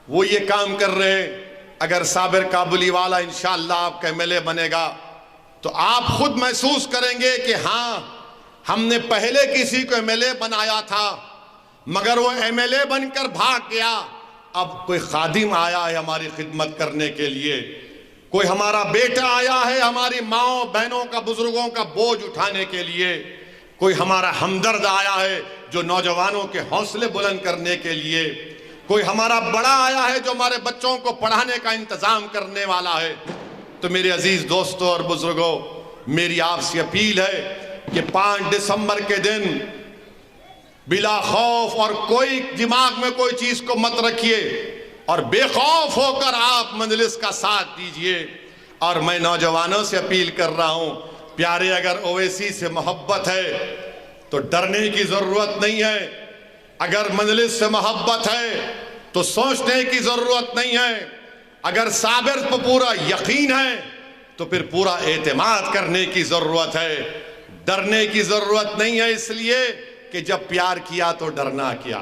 वो ये काम कर रहे हैं। अगर साबिर काबुली वाला इंशाअल्लाह आपका एमएलए बनेगा तो आप खुद महसूस करेंगे कि हाँ, हमने पहले किसी को एमएलए बनाया था मगर वो एमएलए बनकर भाग गया। अब कोई खादिम आया है हमारी खिदमत करने के लिए, कोई हमारा बेटा आया है हमारी माओ बहनों का, बुजुर्गों का बोझ उठाने के लिए, कोई हमारा हमदर्द आया है जो नौजवानों के हौसले बुलंद करने के लिए, कोई हमारा बड़ा आया है जो हमारे बच्चों को पढ़ाने का इंतजाम करने वाला है। तो मेरे अजीज दोस्तों और बुजुर्गों, मेरी आपसे अपील है कि 5 दिसंबर के दिन बिला खौफ और कोई दिमाग में कोई चीज को मत रखिए और बेखौफ होकर आप मजलिस का साथ दीजिए। और मैं नौजवानों से अपील कर रहा हूं, प्यारे, अगर ओवैसी से मोहब्बत है तो डरने की जरूरत नहीं है। अगर मजलिस से मोहब्बत है तो सोचने की जरूरत नहीं है। अगर साबिर पर पूरा यकीन है तो फिर पूरा एतमाद करने की जरूरत है, डरने की जरूरत नहीं है। इसलिए कि जब प्यार किया तो डरना क्या,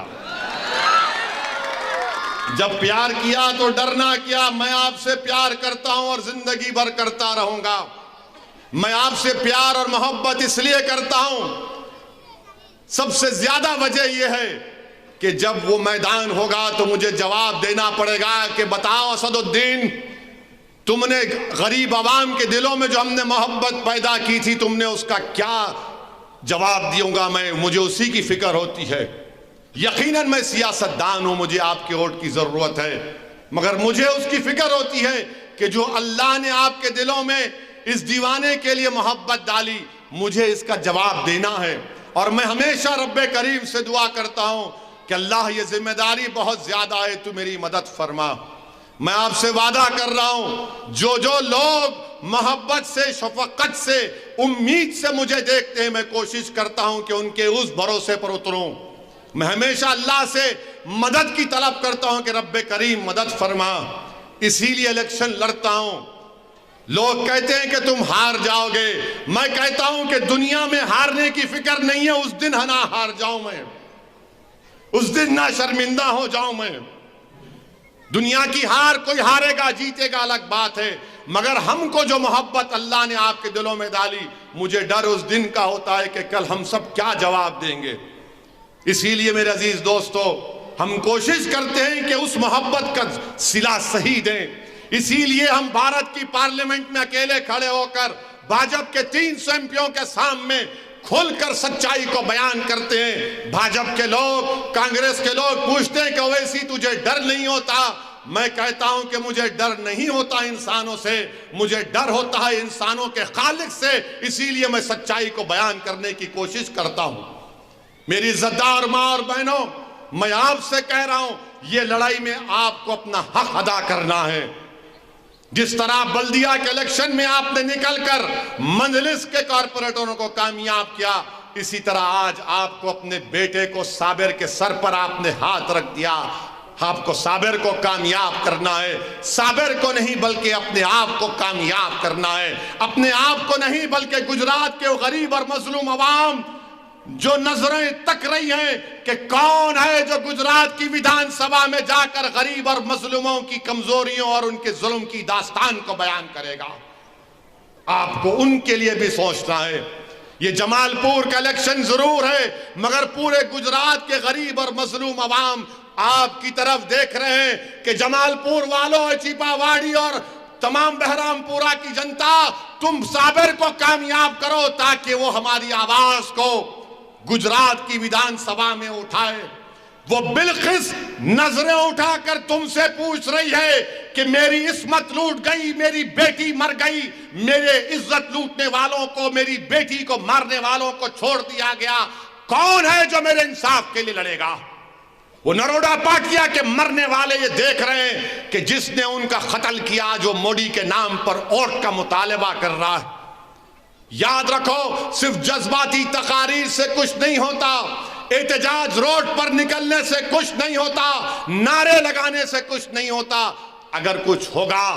जब प्यार किया तो डरना क्या। मैं आपसे प्यार करता हूं और जिंदगी भर करता रहूंगा। मैं आपसे प्यार और मोहब्बत इसलिए करता हूं, सबसे ज्यादा वजह यह है कि जब वो मैदान होगा तो मुझे जवाब देना पड़ेगा कि बताओ असदुद्दीन, तुमने गरीब आवाम के दिलों में जो हमने मोहब्बत पैदा की थी, तुमने उसका क्या जवाब दूंगा मैं? मुझे उसी की फिक्र होती है। यकीनन मैं सियासतदान हूं, मुझे आपके वोट की जरूरत है, मगर मुझे उसकी फिक्र होती है कि जो अल्लाह ने आपके दिलों में इस दीवाने के लिए मोहब्बत डाली, मुझे इसका जवाब देना है। और मैं हमेशा रब्बे करीम से दुआ करता हूं कि अल्लाह ये जिम्मेदारी बहुत ज्यादा है, तू मेरी मदद फरमा। मैं आपसे वादा कर रहा हूं, जो जो लोग मोहब्बत से, शफकत से, उम्मीद से मुझे देखते हैं, मैं कोशिश करता हूं कि उनके उस भरोसे पर उतरूं। मैं हमेशा अल्लाह से मदद की तलब करता हूं कि रब्बे करीम मदद फरमा। इसीलिए इलेक्शन लड़ता हूं। लोग कहते हैं कि तुम हार जाओगे, मैं कहता हूं कि दुनिया में हारने की फिक्र नहीं है। उस दिन ना हार जाऊं मैं, उस दिन ना शर्मिंदा हो जाऊं मैं। दुनिया की हार कोई हारेगा जीतेगा अलग बात है, मगर हमको जो मोहब्बत अल्लाह ने आपके दिलों में डाली, मुझे डर उस दिन का होता है कि कल हम सब क्या जवाब देंगे। इसीलिए मेरे अजीज दोस्तों, हम कोशिश करते हैं कि उस मोहब्बत का सिला सही दें। इसीलिए हम भारत की पार्लियामेंट में अकेले खड़े होकर भाजपा के 300 एमपियों के सामने खुलकर सच्चाई को बयान करते हैं। भाजपा के लोग, कांग्रेस के लोग पूछते हैं कि ओवैसी तुझे डर नहीं होता? मैं कहता हूं कि मुझे डर नहीं होता इंसानों से, मुझे डर होता है इंसानों के खालिक से। इसीलिए मैं सच्चाई को बयान करने की कोशिश करता हूं। मेरी इज्जतदार मां और बहनों, मैं आपसे कह रहा हूं, ये लड़ाई में आपको अपना हक अदा करना है। जिस तरह बल्दिया के इलेक्शन में आपने निकलकर मंजलिस के कारपोरेटरों को कामयाब किया, इसी तरह आज आपको अपने बेटे को, साबिर के सर पर आपने हाथ रख दिया। आपको साबिर को कामयाब करना है। साबिर को नहीं बल्कि अपने आप को कामयाब करना है। अपने आप को नहीं बल्कि गुजरात के गरीब और मजलूम अवाम जो नजरें तक रही हैं कि कौन है जो गुजरात की विधानसभा में जाकर गरीब और मजलूमों की कमजोरियों और उनके जुल्म की दास्तान को बयान करेगा, आपको उनके लिए भी सोचना है। ये जमालपुर का इलेक्शन जरूर है, मगर पूरे गुजरात के गरीब और मजलूम अवाम आपकी तरफ देख रहे हैं कि जमालपुर वालों, चिपावाड़ी और तमाम बहरामपुरा की जनता, तुम साबिर को कामयाब करो ताकि वो हमारी आवाज को गुजरात की विधानसभा में उठाए। वो बिल्किस नजरें उठाकर तुमसे पूछ रही है कि मेरी इस्मत लूट गई, मेरी बेटी मर गई, मेरे इज्जत लूटने वालों को, मेरी बेटी को मारने वालों को छोड़ दिया गया, कौन है जो मेरे इंसाफ के लिए लड़ेगा? वो नरोडा पाटिया के मरने वाले ये देख रहे हैं कि जिसने उनका कत्ल किया, जो मोदी के नाम पर वोट का मुतालबा कर रहा है। याद रखो, सिर्फ जज्बाती तकारीर से कुछ नहीं होता, एहतजाज रोड पर निकलने से कुछ नहीं होता, नारे लगाने से कुछ नहीं होता। अगर कुछ होगा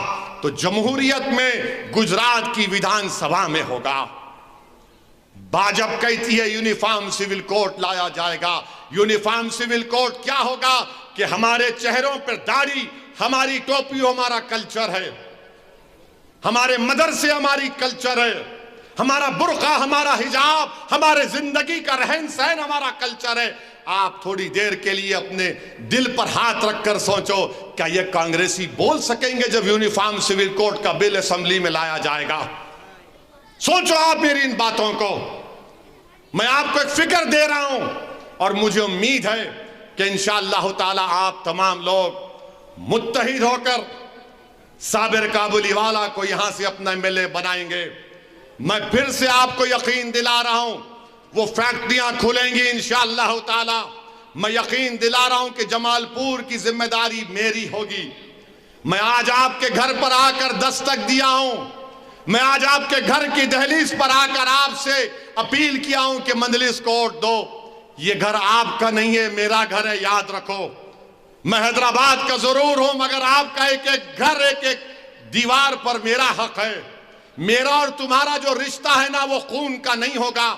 तो जमहूरियत में गुजरात की विधानसभा में होगा। भाजपा कहती है यूनिफॉर्म सिविल कोड लाया जाएगा। यूनिफॉर्म सिविल कोड क्या होगा कि हमारे चेहरों पर दाढ़ी, हमारी टोपी हमारा कल्चर है, हमारे मदरसे हमारी कल्चर है, हमारा बुर्का, हमारा हिजाब, हमारे जिंदगी का रहन सहन हमारा कल्चर है। आप थोड़ी देर के लिए अपने दिल पर हाथ रखकर सोचो, क्या ये कांग्रेसी बोल सकेंगे जब यूनिफॉर्म सिविल कोड का बिल असेंबली में लाया जाएगा? सोचो आप मेरी इन बातों को। मैं आपको एक फिक्र दे रहा हूं और मुझे उम्मीद है कि इंशाअल्लाह ताला आप तमाम लोग मुत्तहिद होकर साबिर काबुलीवाला को यहां से अपना एमएलए बनाएंगे। मैं फिर से आपको यकीन दिला रहा हूं, वो फैक्ट्रियां खुलेंगी इंशाअल्लाह ताला। मैं यकीन दिला रहा हूं कि जमालपुर की जिम्मेदारी मेरी होगी। मैं आज आपके घर पर आकर दस्तक दिया हूं, मैं आज आपके घर की दहलीज पर आकर आपसे अपील किया हूं कि मंजलिस को वोट दो। ये घर आपका नहीं है, मेरा घर है, याद रखो। मैं हैदराबाद का जरूर हूं, मगर आपका एक एक घर, एक एक दीवार पर मेरा हक है। मेरा और तुम्हारा जो रिश्ता है ना, वो खून का नहीं होगा,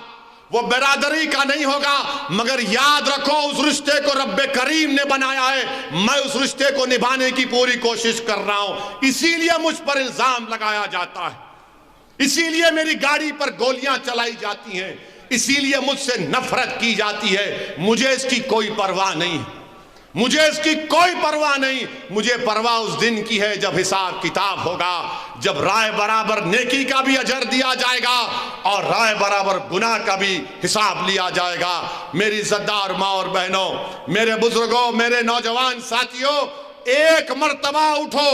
वो बिरादरी का नहीं होगा, मगर याद रखो उस रिश्ते को रब्बे करीम ने बनाया है। मैं उस रिश्ते को निभाने की पूरी कोशिश कर रहा हूं। इसीलिए मुझ पर इल्जाम लगाया जाता है, इसीलिए मेरी गाड़ी पर गोलियां चलाई जाती हैं, इसीलिए मुझसे नफरत की जाती है। मुझे इसकी कोई परवाह नहीं, मुझे इसकी कोई परवाह नहीं। मुझे परवाह उस दिन की है जब हिसाब किताब होगा, जब राय बराबर नेकी का भी अजर दिया जाएगा और राय बराबर गुनाह का भी हिसाब लिया जाएगा। मेरी इज्जतदार माँ और बहनों, मेरे बुजुर्गों, मेरे नौजवान साथियों, एक मर्तबा उठो,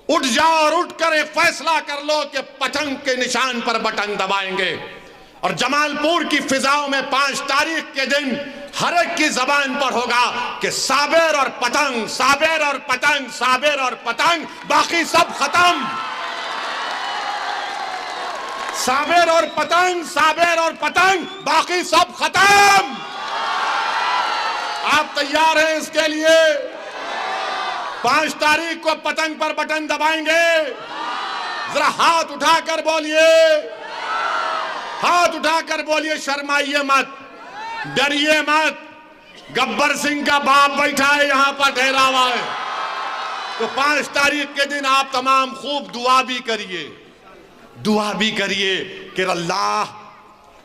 उठ जाओ और उठ कर एक फैसला कर लो कि पतंग के निशान पर बटन दबाएंगे। और जमालपुर की फिजाओं में 5 तारीख के दिन हर एक की जबान पर होगा कि साबिर और पतंग, साबिर और पतंग, साबिर और पतंग, बाकी सब खत्म। साबिर और पतंग, साबिर और पतंग, बाकी सब खत्म। आप तैयार हैं इसके लिए? 5 तारीख को पतंग पर बटन दबाएंगे। जरा हाथ उठाकर बोलिए, हाथ उठाकर बोलिए, शर्माइए मत, डरिए मत। गब्बर सिंह का बाप बैठा है यहां पर, ठहरा हुआ है। तो 5 तारीख के दिन आप तमाम खूब दुआ भी करिए, दुआ भी करिए कि अल्लाह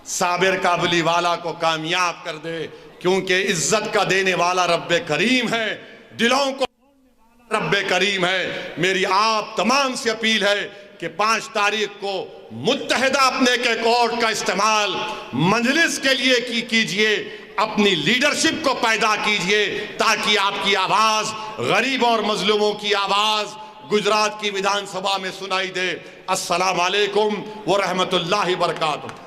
साबिर काबली वाला को कामयाब कर दे, क्योंकि इज्जत का देने वाला रब्बे करीम है, दिलों को रब्बे करीम है। मेरी आप तमाम से अपील है कि 5 तारीख को मुत्तहिदा अपने के कोर्ट का इस्तेमाल मजलिस के लिए कीजिए, अपनी लीडरशिप को पैदा कीजिए, ताकि आपकी आवाज, गरीब और मजलूमों की आवाज गुजरात की विधानसभा में सुनाई दे। अस्सलाम वालेकुम व रहमतुल्लाहि व बरकातुहू।